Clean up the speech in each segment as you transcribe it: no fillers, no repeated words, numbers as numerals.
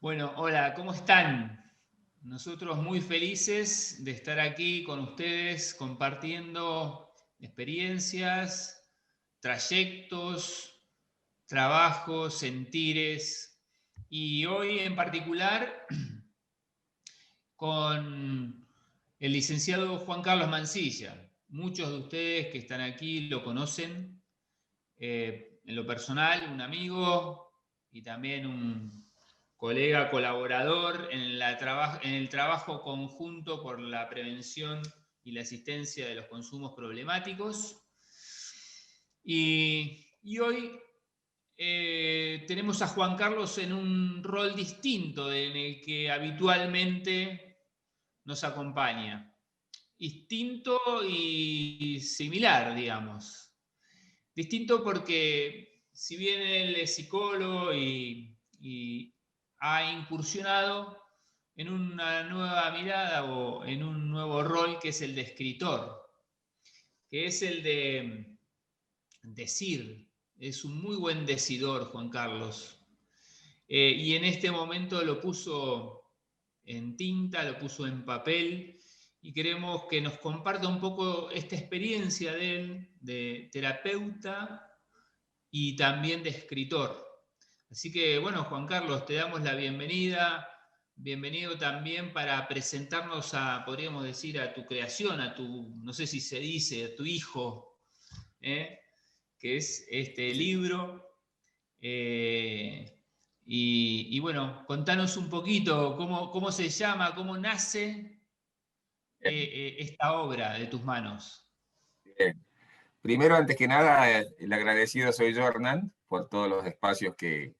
Bueno, hola, ¿cómo están? Nosotros muy felices de estar aquí con ustedes compartiendo experiencias, trayectos, trabajos, sentires y hoy en particular con el licenciado Juan Carlos Mansilla. Muchos de ustedes que están aquí lo conocen, en lo personal, un amigo y también un colega colaborador en el trabajo conjunto por la prevención y la asistencia de los consumos problemáticos. Y hoy tenemos a Juan Carlos en un rol distinto en el que habitualmente nos acompaña. Distinto y similar, digamos. Distinto porque si bien él es psicólogo y ha incursionado en una nueva mirada o en un nuevo rol que es el de escritor, que es el de decir. Es un muy buen decidor, Juan Carlos. Y en este momento lo puso en tinta, lo puso en papel y queremos que nos comparta un poco esta experiencia de él, de terapeuta y también de escritor. Así que, bueno, Juan Carlos, te damos la bienvenida. Bienvenido también para presentarnos a, podríamos decir, a tu creación, a tu, no sé si se dice, a tu hijo, ¿eh? Que es este Sí. libro. Bueno, contanos un poquito cómo se llama, cómo nace Bien, esta obra de tus manos. bien. Primero, antes que nada, el agradecido soy yo, Hernán, por todos los espacios que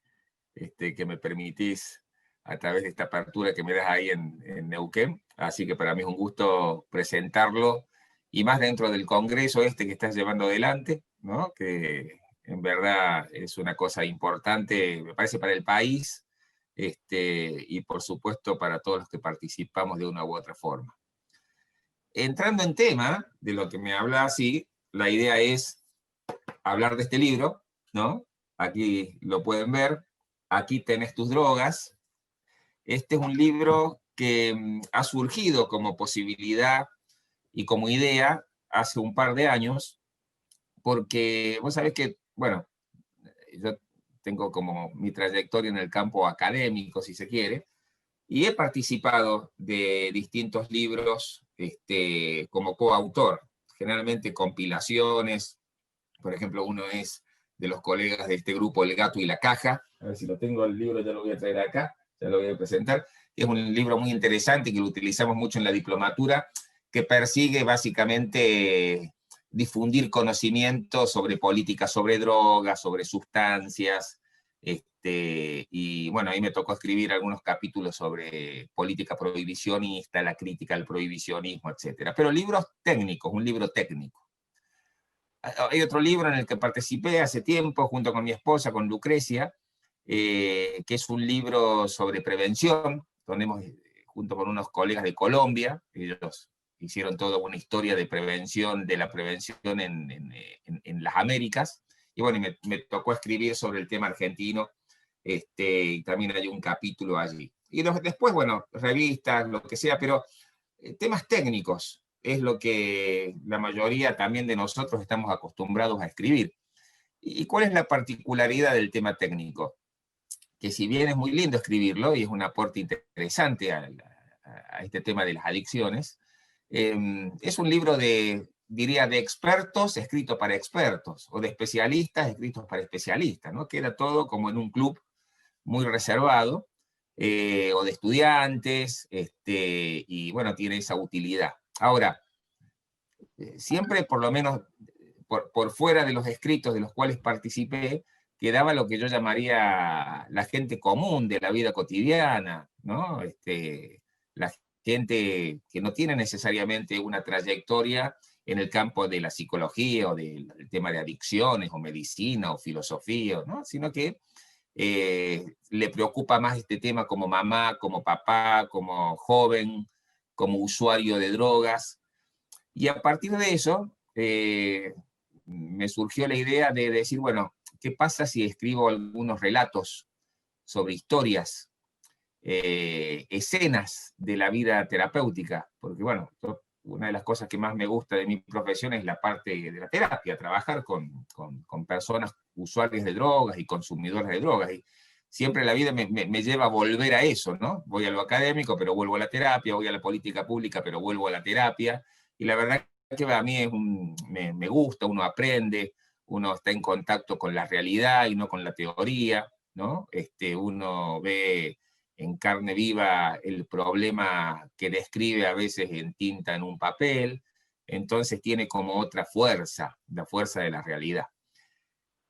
me permitís a través de esta apertura que me das ahí en Neuquén. Así que para mí es un gusto presentarlo, y más dentro del congreso que estás llevando adelante, ¿no? Que en verdad es una cosa importante, me parece, para el país, y por supuesto para todos los que participamos de una u otra forma. Entrando en tema de lo que me habla así, la idea es hablar de este libro, ¿no? Aquí lo pueden ver, aquí tenés tus drogas. Este es un libro que ha surgido como posibilidad y como idea hace un par de años, porque vos sabés que, bueno, yo tengo como mi trayectoria en el campo académico, si se quiere, y he participado de distintos libros como coautor, generalmente compilaciones. Por ejemplo, uno es de los colegas de este grupo, El Gato y la Caja. A ver si lo tengo el libro, ya lo voy a traer acá, ya lo voy a presentar. Es un libro muy interesante que lo utilizamos mucho en la diplomatura, que persigue básicamente difundir conocimiento sobre política, sobre drogas, sobre sustancias. Y bueno, ahí me tocó escribir algunos capítulos sobre política prohibicionista, la crítica al prohibicionismo, etcétera. Pero libros técnicos, un libro técnico. Hay otro libro en el que participé hace tiempo junto con mi esposa, con Lucrecia, que es un libro sobre prevención, donde hemos, junto con unos colegas de Colombia, ellos hicieron toda una historia de prevención, de la prevención en las Américas, y bueno, me tocó escribir sobre el tema argentino, y también hay un capítulo allí. Y después, bueno, revistas, lo que sea, pero temas técnicos es lo que la mayoría también de nosotros estamos acostumbrados a escribir. ¿Y cuál es la particularidad del tema técnico? Que si bien es muy lindo escribirlo y es un aporte interesante a este tema de las adicciones, es un libro diría, de expertos escrito para expertos, o de especialistas escritos para especialistas, ¿no? Queda todo como en un club muy reservado, o de estudiantes, y bueno, tiene esa utilidad. Ahora, siempre, por lo menos por fuera de los escritos de los cuales participé, quedaba lo que yo llamaría la gente común de la vida cotidiana, ¿no? La gente que no tiene necesariamente una trayectoria en el campo de la psicología o del tema de adicciones o medicina o filosofía, ¿no? Sino que le preocupa más este tema como mamá, como papá, como joven, como usuario de drogas. Y a partir de eso, me surgió la idea de decir, bueno, ¿qué pasa si escribo algunos relatos sobre historias escenas de la vida terapéutica, porque bueno, una de las cosas que más me gusta de mi profesión es la parte de la terapia, trabajar con personas usuarias de drogas y consumidores de drogas, y siempre la vida me lleva a volver a eso, ¿no? Voy a lo académico, pero vuelvo a la terapia, voy a la política pública, pero vuelvo a la terapia, y la verdad que a mí me gusta, uno aprende, uno está en contacto con la realidad y no con la teoría, ¿no? Uno ve en carne viva el problema que describe a veces en tinta en un papel, entonces tiene como otra fuerza, la fuerza de la realidad.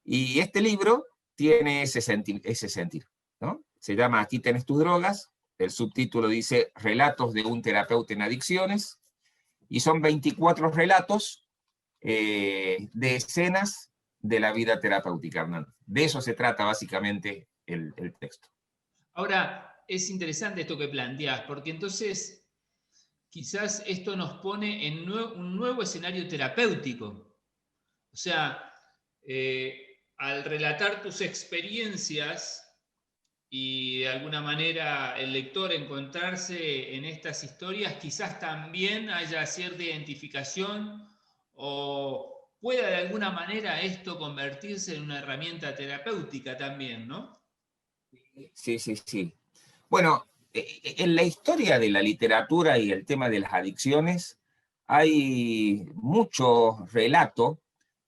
Y este libro tiene ese sentir, ¿no? Se llama Aquí tenés tus drogas, el subtítulo dice Relatos de un terapeuta en adicciones, y son 24 relatos de escenas de la vida terapéutica, Hernán. De eso se trata básicamente el texto. Ahora, es interesante esto que planteás, porque entonces quizás esto nos pone en un nuevo escenario terapéutico. O sea, al relatar tus experiencias y de alguna manera el lector encontrarse en estas historias, quizás también haya cierta identificación o pueda de alguna manera esto convertirse en una herramienta terapéutica también, ¿no? Sí, sí, sí. Bueno, en la historia de la literatura y el tema de las adicciones hay mucho relato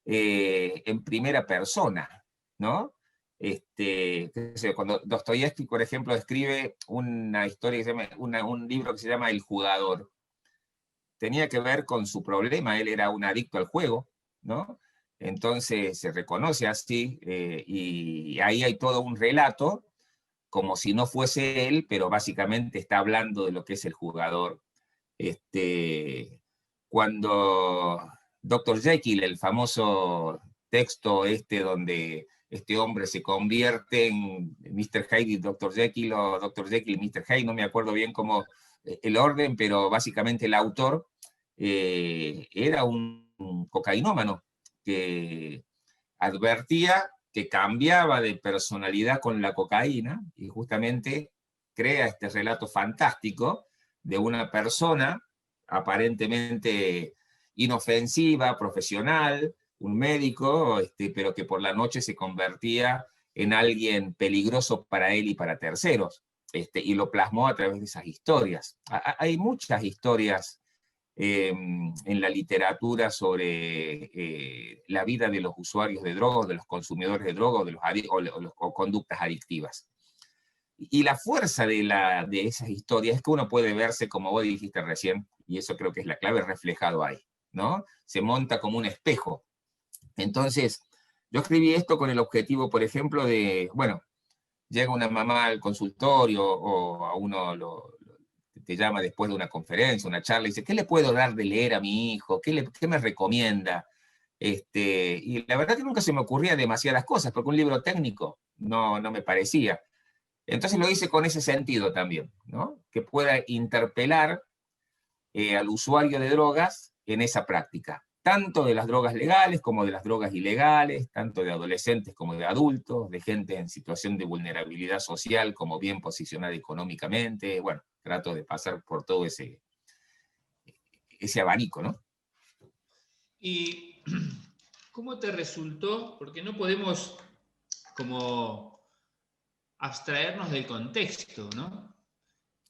en primera persona, ¿no? Qué sé yo, cuando Dostoyevsky, por ejemplo, escribe una historia que se llama, un libro que se llama El jugador, tenía que ver con su problema, él era un adicto al juego, ¿no? Entonces se reconoce así, y ahí hay todo un relato como si no fuese él, pero básicamente está hablando de lo que es el jugador. Cuando Dr. Jekyll, el famoso texto donde este hombre se convierte en Mr. Hyde y Dr. Jekyll, o Dr. Jekyll y Mr. Hyde, no me acuerdo bien cómo el orden, pero básicamente el autor era un cocainómano que advertía que cambiaba de personalidad con la cocaína y justamente crea este relato fantástico de una persona aparentemente inofensiva, profesional, un médico, pero que por la noche se convertía en alguien peligroso para él y para terceros, y lo plasmó a través de esas historias. Hay muchas historias en la literatura sobre la vida de los usuarios de drogas, de los consumidores de drogas, o conductas adictivas. Y la fuerza de esas historias es que uno puede verse, como vos dijiste recién, y eso creo que es la clave, reflejado ahí, ¿no? Se monta como un espejo. Entonces, yo escribí esto con el objetivo, por ejemplo, de, bueno, llega una mamá al consultorio o a uno te llama después de una conferencia, una charla, y dice, ¿qué le puedo dar de leer a mi hijo? ¿Qué me recomienda? Y la verdad que nunca se me ocurría demasiadas cosas, porque un libro técnico no me parecía. Entonces lo hice con ese sentido también, ¿no? Que pueda interpelar al usuario de drogas en esa práctica, tanto de las drogas legales como de las drogas ilegales, tanto de adolescentes como de adultos, de gente en situación de vulnerabilidad social como bien posicionada económicamente. Bueno, trato de pasar por todo ese abanico, ¿no? ¿Y cómo te resultó? Porque no podemos como abstraernos del contexto, ¿no?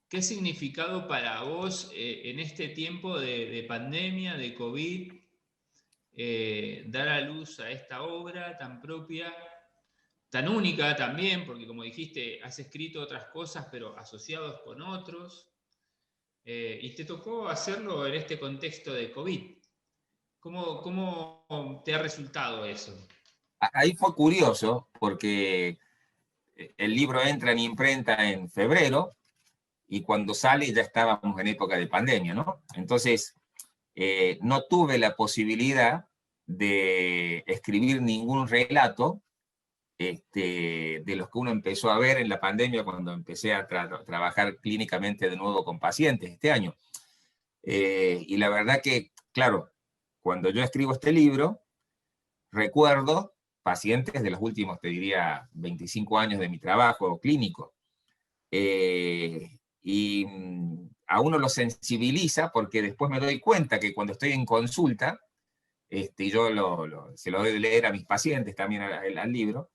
¿Qué ha significado para vos en este tiempo de pandemia, de COVID, dar a luz a esta obra tan propia, tan única también, porque como dijiste, has escrito otras cosas, pero asociados con otros, y te tocó hacerlo en este contexto de COVID? ¿Cómo te ha resultado eso? Ahí fue curioso, porque el libro entra en imprenta en febrero, y cuando sale ya estábamos en época de pandemia, ¿no? Entonces, no tuve la posibilidad de escribir ningún relato de los que uno empezó a ver en la pandemia cuando empecé a trabajar clínicamente de nuevo con pacientes este año. Y la verdad que, claro, cuando yo escribo este libro, recuerdo pacientes de los últimos, te diría, 25 años de mi trabajo clínico. Y a uno lo sensibiliza porque después me doy cuenta que cuando estoy en consulta, y yo se lo doy de leer a mis pacientes también al libro,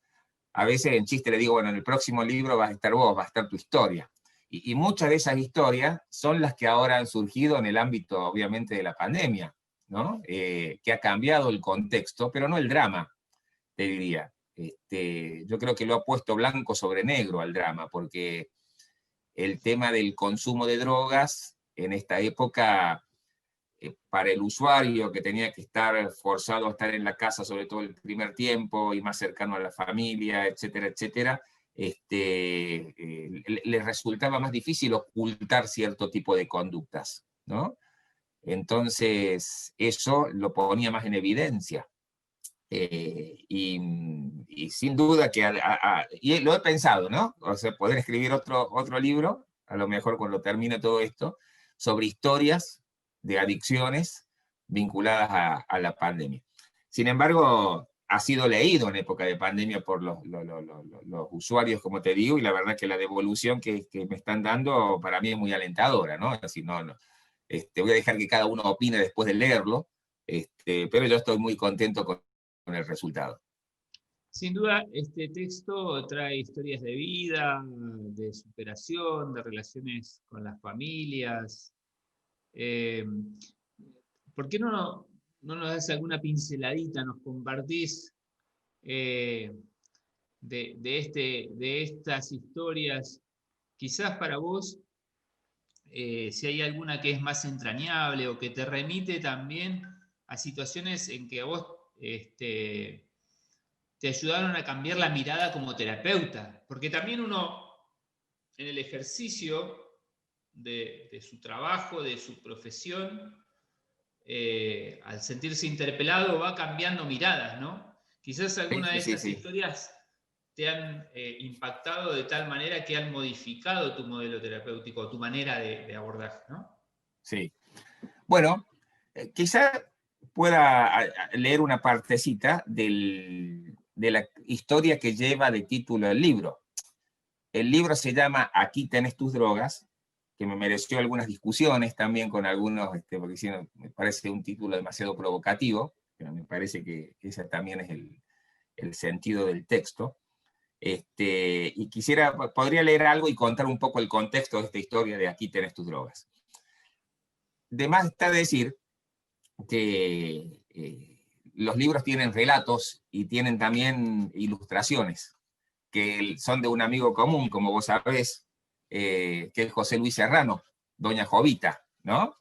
a veces en chiste le digo, bueno, en el próximo libro vas a estar vos, va a estar tu historia. Y muchas de esas historias son las que ahora han surgido en el ámbito, obviamente, de la pandemia, ¿no? Que ha cambiado el contexto, pero no el drama, te diría. Yo creo que lo ha puesto blanco sobre negro al drama, porque el tema del consumo de drogas en esta época, para el usuario que tenía que estar forzado a estar en la casa, sobre todo el primer tiempo, y más cercano a la familia, etcétera, etcétera, le resultaba más difícil ocultar cierto tipo de conductas, ¿no? Entonces, eso lo ponía más en evidencia. Y sin duda que, y lo he pensado, ¿no? O sea, poder escribir otro libro, a lo mejor cuando termine todo esto, sobre historias de adicciones vinculadas a la pandemia. Sin embargo, ha sido leído en época de pandemia por los usuarios, como te digo, y la verdad que la devolución que me están dando para mí es muy alentadora, ¿no? Así, voy a dejar que cada uno opine después de leerlo, pero yo estoy muy contento con el resultado. Sin duda, este texto trae historias de vida, de superación, de relaciones con las familias. ¿Por qué no nos das alguna pinceladita, nos compartís de estas historias? Quizás para vos, si hay alguna que es más entrañable o que te remite también a situaciones en que a vos te ayudaron a cambiar la mirada como terapeuta. Porque también uno, en el ejercicio de su trabajo, de su profesión, al sentirse interpelado va cambiando miradas, ¿no? Quizás alguna de estas historias te han impactado de tal manera que han modificado tu modelo terapéutico, tu manera de abordaje, ¿no? Sí. Bueno, quizá pueda leer una partecita de la historia que lleva de título el libro. El libro se llama Aquí tenés tus drogas, que me mereció algunas discusiones también con algunos, porque si no, me parece un título demasiado provocativo, pero me parece que ese también es el sentido del texto. Y podría leer algo y contar un poco el contexto de esta historia de Aquí tenés tus drogas. De más está decir que los libros tienen relatos y tienen también ilustraciones, que son de un amigo común, como vos sabés, que es José Luis Serrano, Doña Jovita, ¿no?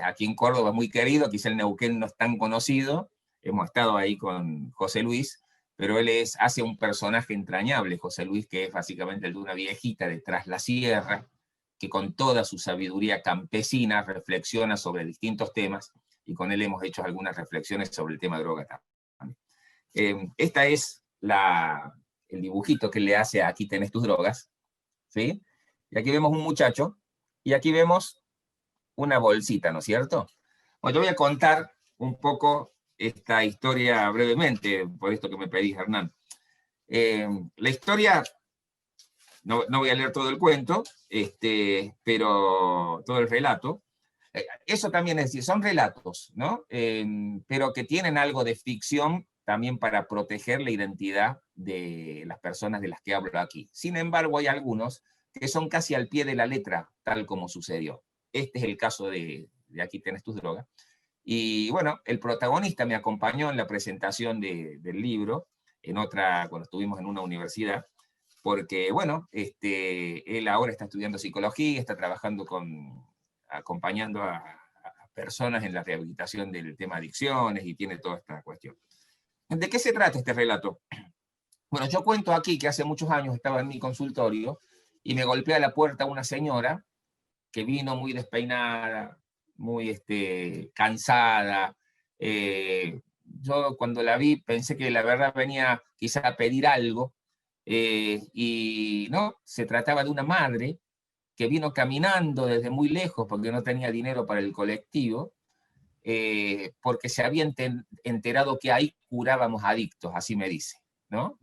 Aquí en Córdoba muy querido, quizá el Neuquén no es tan conocido, hemos estado ahí con José Luis, pero hace un personaje entrañable, José Luis, que es básicamente el de una viejita de Tras la Sierra, que con toda su sabiduría campesina reflexiona sobre distintos temas, y con él hemos hecho algunas reflexiones sobre el tema droga también. Esta es el dibujito que le hace a Aquí tenés tus drogas, ¿sí? Y aquí vemos un muchacho, y aquí vemos una bolsita, ¿no es cierto? Bueno, yo voy a contar un poco esta historia brevemente, por esto que me pedís, Hernán. La historia, no voy a leer todo el cuento, pero todo el relato. Eso también es decir, son relatos, ¿no? Pero que tienen algo de ficción también para proteger la identidad de las personas de las que hablo aquí. Sin embargo, hay algunos que son casi al pie de la letra, tal como sucedió. Este es el caso de Aquí tenés tus drogas. Y bueno, el protagonista me acompañó en la presentación del libro, cuando estuvimos en una universidad, porque bueno, él ahora está estudiando psicología, está trabajando acompañando a personas en la rehabilitación del tema adicciones y tiene toda esta cuestión. ¿De qué se trata este relato? Bueno, yo cuento aquí que hace muchos años estaba en mi consultorio y me golpea a la puerta una señora que vino muy despeinada, muy cansada. Yo cuando la vi pensé que la verdad venía quizá a pedir algo, y no, se trataba de una madre que vino caminando desde muy lejos porque no tenía dinero para el colectivo, porque se había enterado que ahí curábamos adictos, así me dice, ¿no?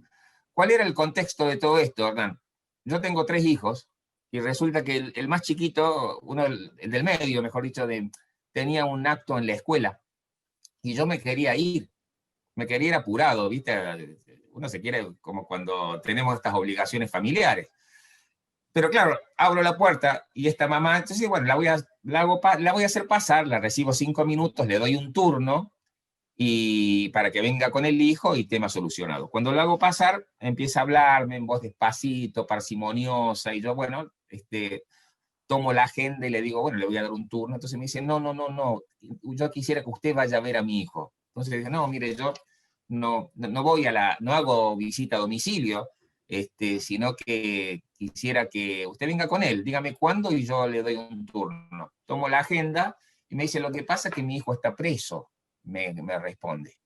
¿Cuál era el contexto de todo esto, Hernán? yo tengo 3 hijos, y resulta que el más chiquito, el del medio, mejor dicho, tenía un acto en la escuela, y yo me quería ir apurado, ¿viste? Uno se quiere, como cuando tenemos estas obligaciones familiares. Pero claro, abro la puerta y esta mamá, entonces, bueno, la voy a hacer pasar, la recibo 5 minutos, le doy un turno, y para que venga con el hijo y tema solucionado. Cuando lo hago pasar, empieza a hablarme en voz despacito, parsimoniosa, y yo, bueno, tomo la agenda y le digo, bueno, le voy a dar un turno. Entonces me dice, no, no, no, no, yo quisiera que usted vaya a ver a mi hijo. Entonces le dije, no, mire, yo no voy no hago visita a domicilio, sino que quisiera que usted venga con él, dígame cuándo y yo le doy un turno. Tomo la agenda y me dice, lo que pasa es que mi hijo está preso, me responde.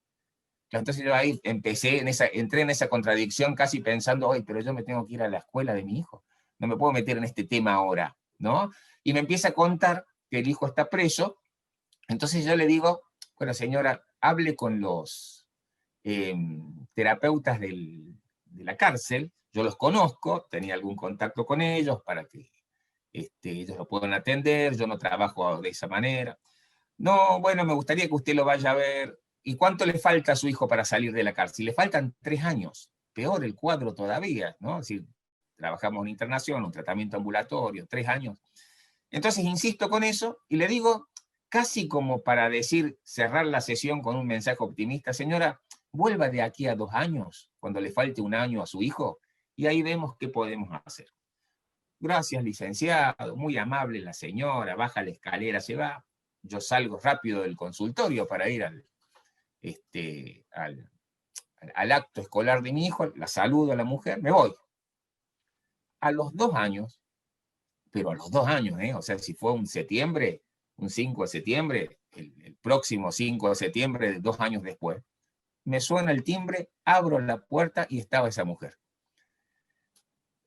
Entonces yo ahí entré en esa contradicción casi pensando, oye, pero yo me tengo que ir a la escuela de mi hijo, no me puedo meter en este tema ahora, ¿no? Y me empieza a contar que el hijo está preso. Entonces yo le digo, bueno, señora, hable con los terapeutas de la cárcel, yo los conozco, tenía algún contacto con ellos para que ellos lo puedan atender, yo no trabajo de esa manera. No, bueno, me gustaría que usted lo vaya a ver. ¿Y cuánto le falta a su hijo para salir de la cárcel? Le faltan 3 años. Peor el cuadro todavía, ¿no? Es decir, trabajamos en internación, un tratamiento ambulatorio, 3 años. Entonces insisto con eso y le digo, casi como para decir, cerrar la sesión con un mensaje optimista, señora, vuelva de aquí a 2 años, cuando le falte 1 año a su hijo, y ahí vemos qué podemos hacer. Gracias, licenciado, muy amable la señora, baja la escalera, se va. Yo salgo rápido del consultorio para ir al acto escolar de mi hijo, la saludo a la mujer, me voy. A los 2 años, pero a los 2 años, o sea, si fue un 5 de septiembre, el próximo 5 de septiembre, 2 años después, me suena el timbre, abro la puerta y estaba esa mujer.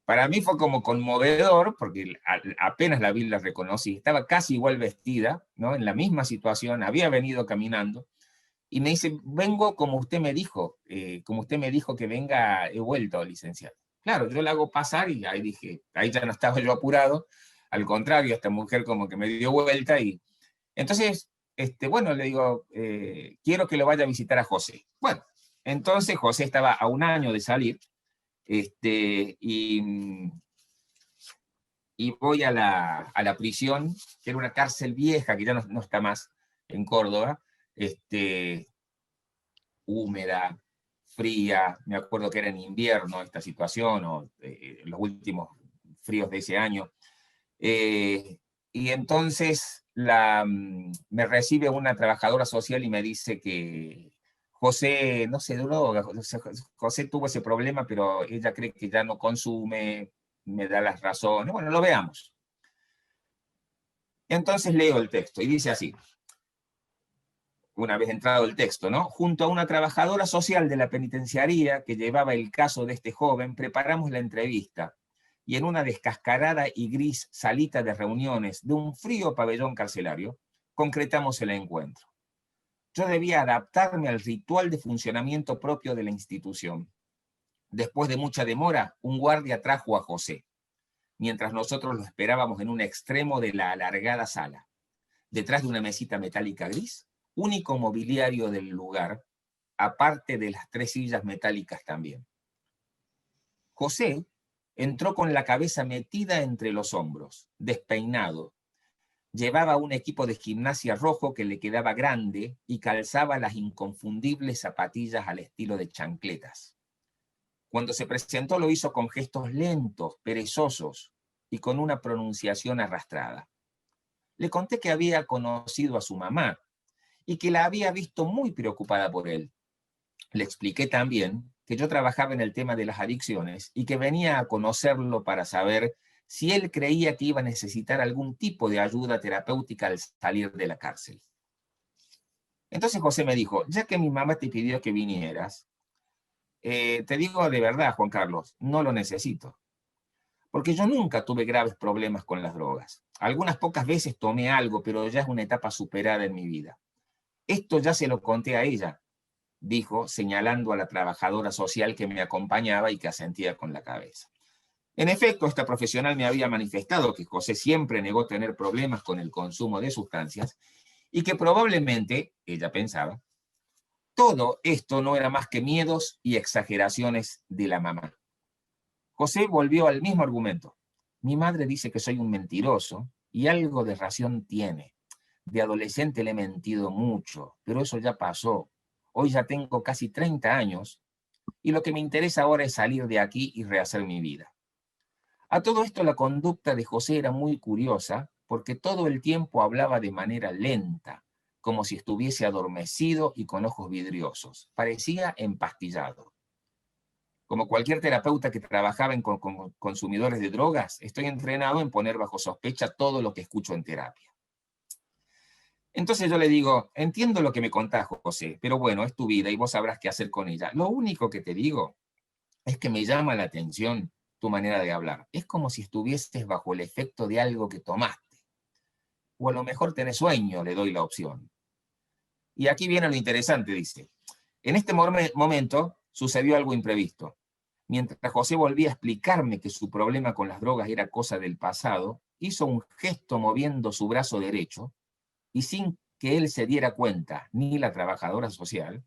Para mí fue como conmovedor, porque apenas la vi, la reconocí, estaba casi igual vestida, ¿no? En la misma situación, había venido caminando, y me dice, vengo como usted me dijo que venga, he vuelto, licenciado. Claro, yo la hago pasar y ahí dije, ahí ya no estaba yo apurado, al contrario, esta mujer como que me dio vuelta, y entonces, bueno, le digo, quiero que lo vaya a visitar a José. Bueno, entonces José estaba a 1 año de salir, y voy a la prisión, que era una cárcel vieja, que ya no está más en Córdoba, húmeda, fría, me acuerdo que era en invierno esta situación, o los últimos fríos de ese año, y entonces me recibe una trabajadora social y me dice que José no se droga, José tuvo ese problema, pero ella cree que ya no consume, me da las razones, bueno, lo veamos. Entonces leo el texto y dice así, una vez entrado el texto, ¿no? Junto a una trabajadora social de la penitenciaría que llevaba el caso de este joven, preparamos la entrevista, y en una descascarada y gris salita de reuniones de un frío pabellón carcelario, concretamos el encuentro. Yo debía adaptarme al ritual de funcionamiento propio de la institución. Después de mucha demora, un guardia trajo a José, mientras nosotros lo esperábamos en un extremo de la alargada sala. Detrás de una mesita metálica gris, único mobiliario del lugar, aparte de las 3 sillas metálicas también. José entró con la cabeza metida entre los hombros, despeinado. Llevaba un equipo de gimnasia rojo que le quedaba grande y calzaba las inconfundibles zapatillas al estilo de chancletas. Cuando se presentó lo hizo con gestos lentos, perezosos y con una pronunciación arrastrada. Le conté que había conocido a su mamá y que la había visto muy preocupada por él. Le expliqué también que yo trabajaba en el tema de las adicciones y que venía a conocerlo para saber si él creía que iba a necesitar algún tipo de ayuda terapéutica al salir de la cárcel. Entonces José me dijo, ya que mi mamá te pidió que vinieras, te digo de verdad, Juan Carlos, no lo necesito. Porque yo nunca tuve graves problemas con las drogas. Algunas pocas veces tomé algo, pero ya es una etapa superada en mi vida. Esto ya se lo conté a ella, dijo, señalando a la trabajadora social que me acompañaba y que asentía con la cabeza. En efecto, esta profesional me había manifestado que José siempre negó tener problemas con el consumo de sustancias y que probablemente, ella pensaba, todo esto no era más que miedos y exageraciones de la mamá. José volvió al mismo argumento. Mi madre dice que soy un mentiroso y algo de razón tiene. De adolescente le he mentido mucho, pero eso ya pasó. Hoy ya tengo casi 30 años y lo que me interesa ahora es salir de aquí y rehacer mi vida. A todo esto la conducta de José era muy curiosa porque todo el tiempo hablaba de manera lenta, como si estuviese adormecido y con ojos vidriosos. Parecía empastillado. Como cualquier terapeuta que trabajaba con consumidores de drogas, estoy entrenado en poner bajo sospecha todo lo que escucho en terapia. Entonces yo le digo, entiendo lo que me contás, José, pero bueno, es tu vida y vos sabrás qué hacer con ella. Lo único que te digo es que me llama la atención tu manera de hablar. Es como si estuvieses bajo el efecto de algo que tomaste. O a lo mejor tenés sueño, le doy la opción. Y aquí viene lo interesante, dice. En este momento sucedió algo imprevisto. Mientras José volvía a explicarme que su problema con las drogas era cosa del pasado, hizo un gesto moviendo su brazo derecho y sin que él se diera cuenta, ni la trabajadora social,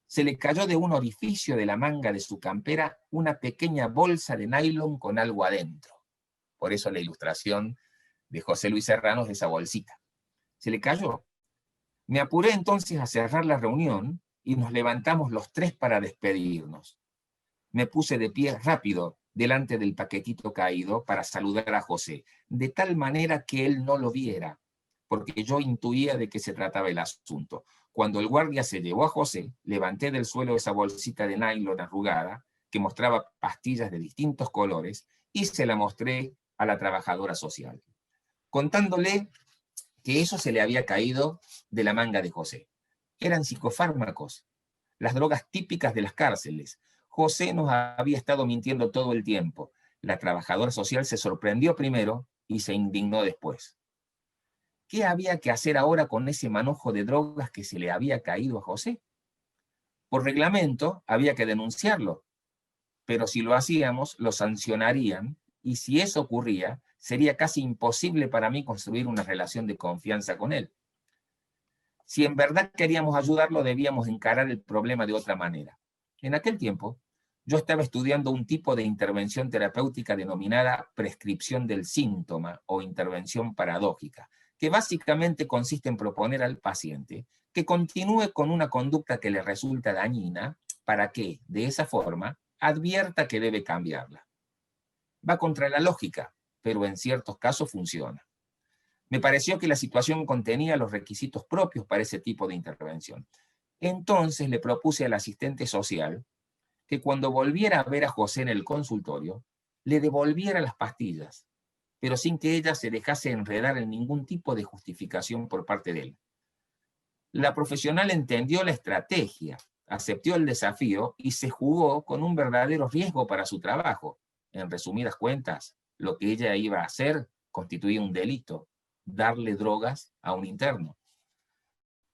se le cayó de un orificio de la manga de su campera una pequeña bolsa de nylon con algo adentro. Por eso la ilustración de José Luis Serrano es esa bolsita. Se le cayó. Me apuré entonces a cerrar la reunión y nos levantamos los tres para despedirnos. Me puse de pie rápido delante del paquetito caído para saludar a José, de tal manera que él no lo viera, porque yo intuía de qué se trataba el asunto. Cuando el guardia se llevó a José, levanté del suelo esa bolsita de nylon arrugada que mostraba pastillas de distintos colores y se la mostré a la trabajadora social, contándole que eso se le había caído de la manga de José. Eran psicofármacos, las drogas típicas de las cárceles. José nos había estado mintiendo todo el tiempo. La trabajadora social se sorprendió primero y se indignó después. ¿Qué había que hacer ahora con ese manojo de drogas que se le había caído a José? Por reglamento había que denunciarlo, pero si lo hacíamos, lo sancionarían, y si eso ocurría, sería casi imposible para mí construir una relación de confianza con él. Si en verdad queríamos ayudarlo, debíamos encarar el problema de otra manera. En aquel tiempo, yo estaba estudiando un tipo de intervención terapéutica denominada prescripción del síntoma o intervención paradójica, que básicamente consiste en proponer al paciente que continúe con una conducta que le resulta dañina para que, de esa forma, advierta que debe cambiarla. Va contra la lógica, pero en ciertos casos funciona. Me pareció que la situación contenía los requisitos propios para ese tipo de intervención. Entonces le propuse al asistente social que cuando volviera a ver a José en el consultorio, le devolviera las pastillas, pero sin que ella se dejase enredar en ningún tipo de justificación por parte de él. La profesional entendió la estrategia, aceptó el desafío y se jugó con un verdadero riesgo para su trabajo. En resumidas cuentas, lo que ella iba a hacer constituía un delito, darle drogas a un interno.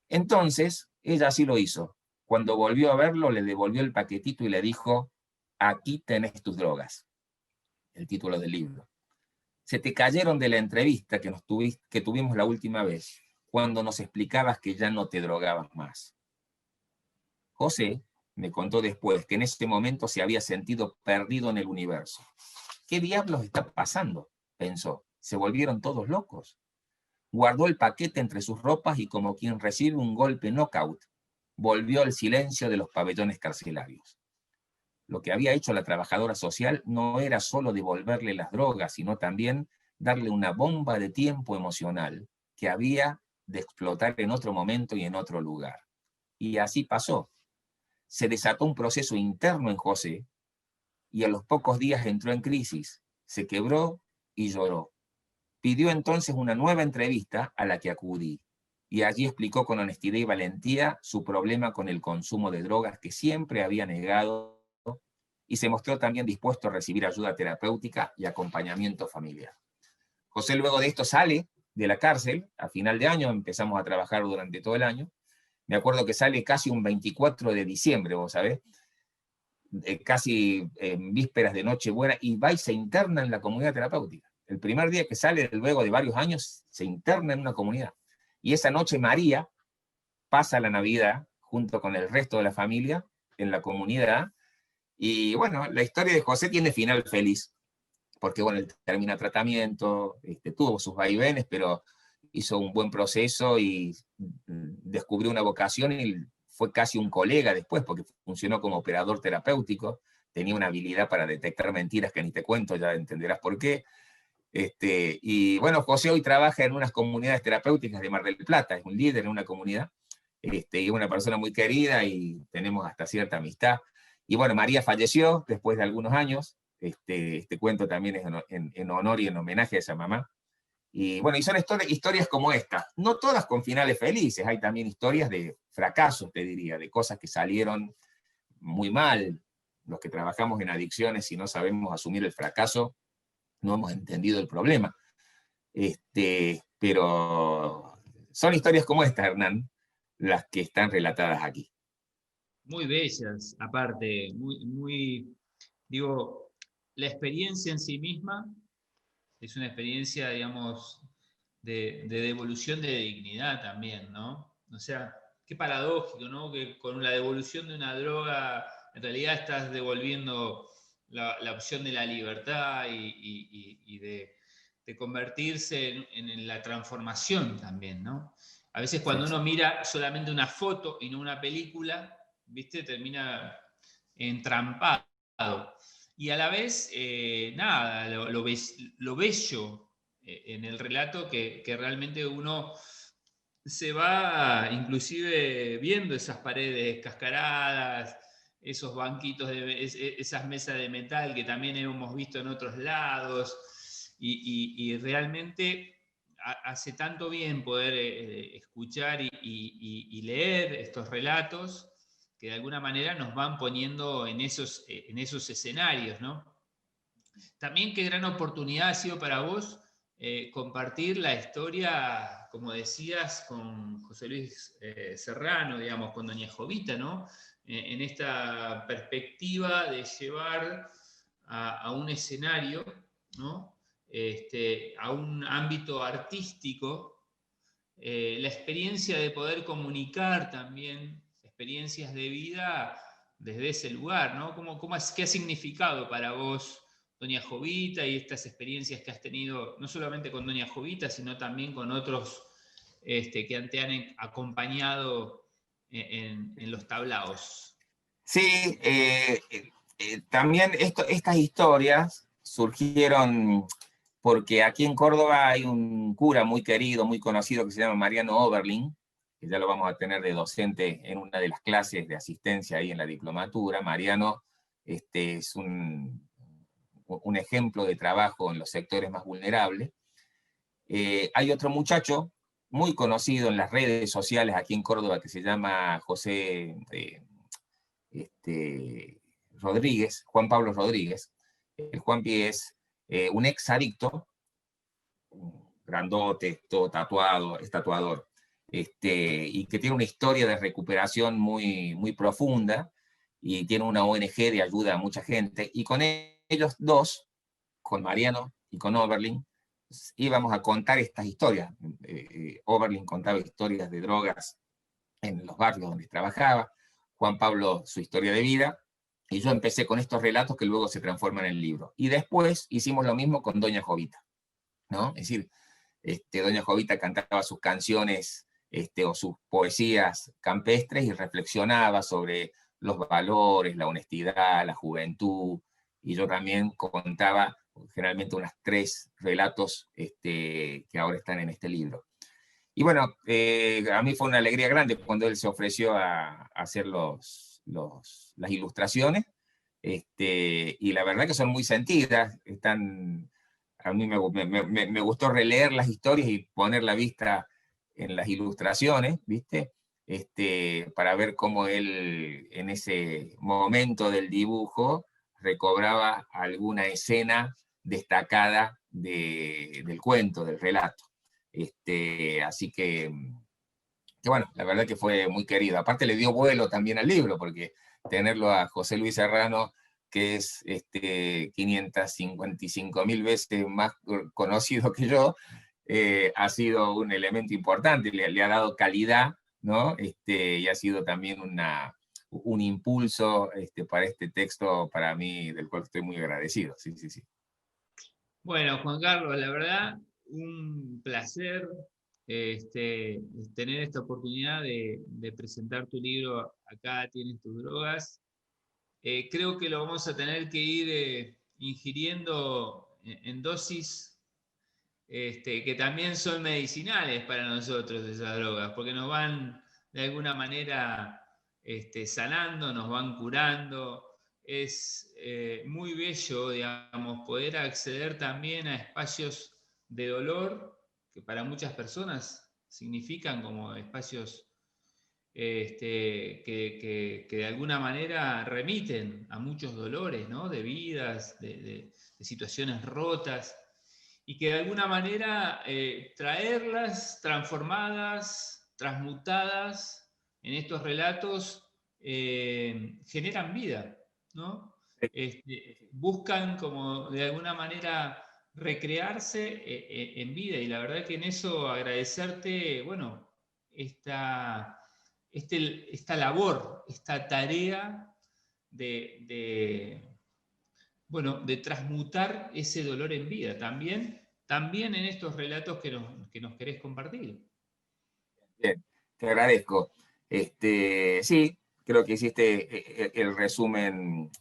Entonces, ella así lo hizo. Cuando volvió a verlo, le devolvió el paquetito y le dijo, aquí tenés tus drogas. El título del libro. Se te cayeron de la entrevista que tuvimos la última vez, cuando nos explicabas que ya no te drogabas más. José me contó después que en ese momento se había sentido perdido en el universo. ¿Qué diablos está pasando?, pensó. ¿Se volvieron todos locos? Guardó el paquete entre sus ropas y, como quien recibe un golpe knockout, volvió al silencio de los pabellones carcelarios. Lo que había hecho la trabajadora social no era solo devolverle las drogas, sino también darle una bomba de tiempo emocional que había de explotar en otro momento y en otro lugar. Y así pasó. Se desató un proceso interno en José y a los pocos días entró en crisis, se quebró y lloró. Pidió entonces una nueva entrevista a la que acudí, y allí explicó con honestidad y valentía su problema con el consumo de drogas que siempre había negado, y se mostró también dispuesto a recibir ayuda terapéutica y acompañamiento familiar. José luego de esto sale de la cárcel, a final de año, empezamos a trabajar durante todo el año, me acuerdo que sale casi un 24 de diciembre, vos sabés, casi en vísperas de Nochebuena, y va y se interna en la comunidad terapéutica. El primer día que sale, luego de varios años, se interna en una comunidad. Y esa noche María pasa la Navidad junto con el resto de la familia en la comunidad. Y bueno, la historia de José tiene final feliz, porque bueno, él termina tratamiento, tuvo sus vaivenes, pero hizo un buen proceso y descubrió una vocación y fue casi un colega después, porque funcionó como operador terapéutico, tenía una habilidad para detectar mentiras que ni te cuento, ya entenderás por qué. Y bueno, José hoy trabaja en unas comunidades terapéuticas de Mar del Plata, es un líder en una comunidad, y una persona muy querida y tenemos hasta cierta amistad. Y bueno, María falleció después de algunos años, este cuento también es en honor y en homenaje a esa mamá. Y bueno, y son historias como esta, no todas con finales felices, hay también historias de fracasos, te diría, de cosas que salieron muy mal. Los que trabajamos en adicciones, si no sabemos asumir el fracaso, no hemos entendido el problema. Pero son historias como esta, Hernán, las que están relatadas aquí. Muy bellas, aparte, digo, la experiencia en sí misma es una experiencia, digamos, de devolución de dignidad también, ¿no? O sea, qué paradójico, ¿no? Que con la devolución de una droga, en realidad estás devolviendo la opción de la libertad y de convertirse en la transformación también, ¿no? A veces cuando Sí. uno mira solamente una foto y no una película, ¿viste? Termina entrampado. Y a la vez, nada, lo bello en el relato que realmente uno se va inclusive viendo esas paredes cascaradas, esos banquitos, esas mesas de metal que también hemos visto en otros lados, y realmente hace tanto bien poder escuchar y leer estos relatos que de alguna manera nos van poniendo en esos escenarios, ¿no? También qué gran oportunidad ha sido para vos compartir la historia, como decías, con José Luis Serrano, digamos, con Doña Jovita, ¿no? En esta perspectiva de llevar a un escenario, ¿no? A un ámbito artístico, la experiencia de poder comunicar también experiencias de vida desde ese lugar, ¿no? ¿Qué ha significado para vos Doña Jovita y estas experiencias que has tenido, no solamente con Doña Jovita, sino también con otros que te han acompañado en los tablaos? Sí, también estas historias surgieron porque aquí en Córdoba hay un cura muy querido, muy conocido, que se llama Mariano Oberlin, que ya lo vamos a tener de docente en una de las clases de asistencia ahí en la diplomatura. Mariano es un ejemplo de trabajo en los sectores más vulnerables. Hay otro muchacho muy conocido en las redes sociales aquí en Córdoba que se llama José Rodríguez, Juan Pablo Rodríguez. El Juanpi es un ex adicto, grandote, todo tatuado, es tatuador, y que tiene una historia de recuperación muy, muy profunda y tiene una ONG de ayuda a mucha gente. Y con ellos dos, con Mariano y con Oberlin, íbamos a contar estas historias. Oberlin contaba historias de drogas en los barrios donde trabajaba, Juan Pablo su historia de vida, y yo empecé con estos relatos que luego se transforman en el libro. Y después hicimos lo mismo con Doña Jovita, ¿no? Es decir, Doña Jovita cantaba sus canciones o sus poesías campestres y reflexionaba sobre los valores, la honestidad, la juventud, y yo también contaba generalmente unos 3 relatos que ahora están en este libro. Y bueno, a mí fue una alegría grande cuando él se ofreció a hacer las ilustraciones, y la verdad que son muy sentidas, a mí me gustó releer las historias y poner la vista en las ilustraciones, ¿viste? Para ver cómo él en ese momento del dibujo recobraba alguna escena destacada del cuento, del relato. Así que bueno, la verdad que fue muy querido. Aparte le dio vuelo también al libro, porque tenerlo a José Luis Serrano, que es 555.000 veces más conocido que yo, ha sido un elemento importante, le ha dado calidad, ¿no? Y ha sido también un impulso para este texto, para mí, del cual estoy muy agradecido. Sí, sí, sí. Bueno, Juan Carlos, la verdad, un placer tener esta oportunidad de presentar tu libro Acá tienes tus drogas. Creo que lo vamos a tener que ir ingiriendo en dosis que también son medicinales para nosotros esas drogas, porque nos van de alguna manera sanando, nos van curando. Es muy bello, digamos, poder acceder también a espacios de dolor que para muchas personas significan como espacios que de alguna manera remiten a muchos dolores, ¿no? De vidas, de situaciones rotas, y que de alguna manera traerlas transformadas, transmutadas en estos relatos generan vida, ¿no? Buscan como de alguna manera recrearse en vida, y la verdad que en eso agradecerte, bueno, esta labor, esta tarea bueno, de transmutar ese dolor en vida, también en estos relatos que nos querés compartir. Bien, te agradezco. Sí, creo que hiciste el resumen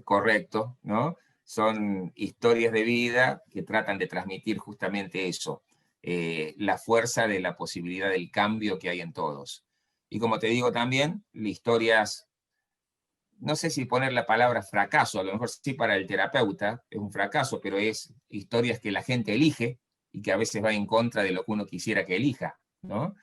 correcto, ¿no? Son historias de vida que tratan de transmitir justamente eso, la fuerza de la posibilidad del cambio que hay en todos. Y como te digo también, historias, no sé si poner la palabra fracaso, a lo mejor sí para el terapeuta es un fracaso, pero es historias que la gente elige y que a veces va en contra de lo que uno quisiera que elija, ¿no?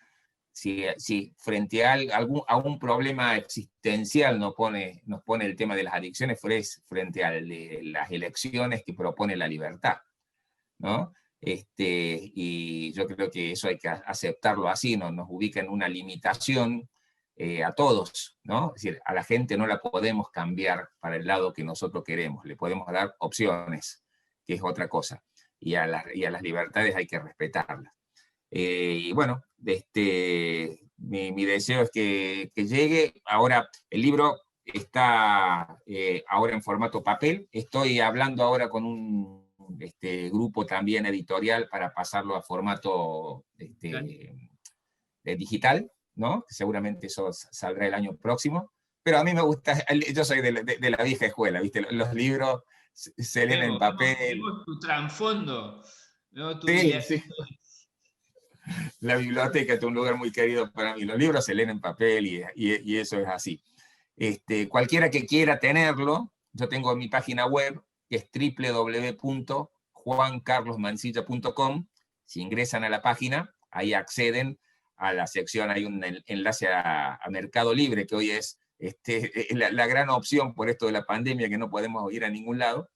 Si frente a un problema existencial nos pone el tema de las adicciones, frente a las elecciones que propone la libertad, ¿no? Y yo creo que eso hay que aceptarlo así, ¿no? Nos ubica en una limitación a todos, ¿no? Es decir, a la gente no la podemos cambiar para el lado que nosotros queremos, le podemos dar opciones, que es otra cosa, y a las libertades hay que respetarlas. Y bueno, mi deseo es que llegue. Ahora, el libro está ahora en formato papel. Estoy hablando ahora con un grupo también editorial para pasarlo a formato digital, ¿no? Seguramente eso saldrá el año próximo. Pero a mí me gusta, yo soy de la vieja escuela, ¿viste? Los libros se leen en papel. Vemos tu trasfondo, ¿no? Sí, sí. La biblioteca es un lugar muy querido para mí. Los libros se leen en papel y eso es así. Cualquiera que quiera tenerlo, yo tengo mi página web, que es www.juancarlosmancilla.com. Si ingresan a la página, ahí acceden a la sección, hay un enlace a Mercado Libre, que hoy es la gran opción por esto de la pandemia, que no podemos ir a ningún lado.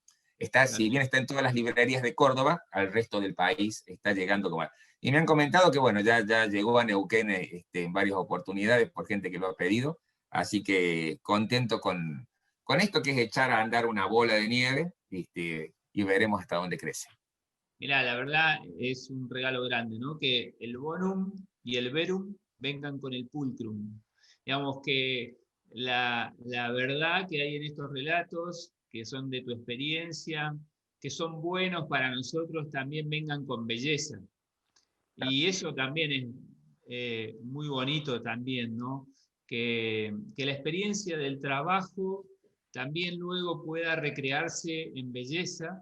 Si bien está en todas las librerías de Córdoba, al resto del país está llegando como... Y me han comentado que, bueno, ya llegó a Neuquén en varias oportunidades por gente que lo ha pedido, así que contento con esto, que es echar a andar una bola de nieve, y veremos hasta dónde crece. Mirá, la verdad es un regalo grande, ¿no? Que el bonum y el verum vengan con el pulcrum. Digamos que la verdad que hay en estos relatos, que son de tu experiencia, que son buenos para nosotros, también vengan con belleza. Y eso también es muy bonito también, ¿no? Que la experiencia del trabajo también luego pueda recrearse en belleza.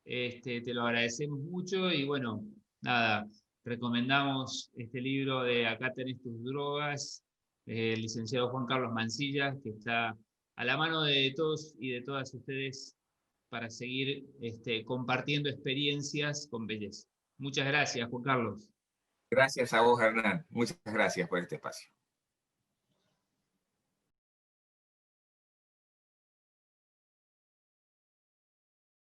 Te lo agradecemos mucho y bueno, nada, recomendamos este libro de Acá tenés tus drogas, el licenciado Juan Carlos Mancilla, que está a la mano de todos y de todas ustedes para seguir compartiendo experiencias con belleza. Muchas gracias, Juan Carlos. Gracias a vos, Hernán. Muchas gracias por este espacio.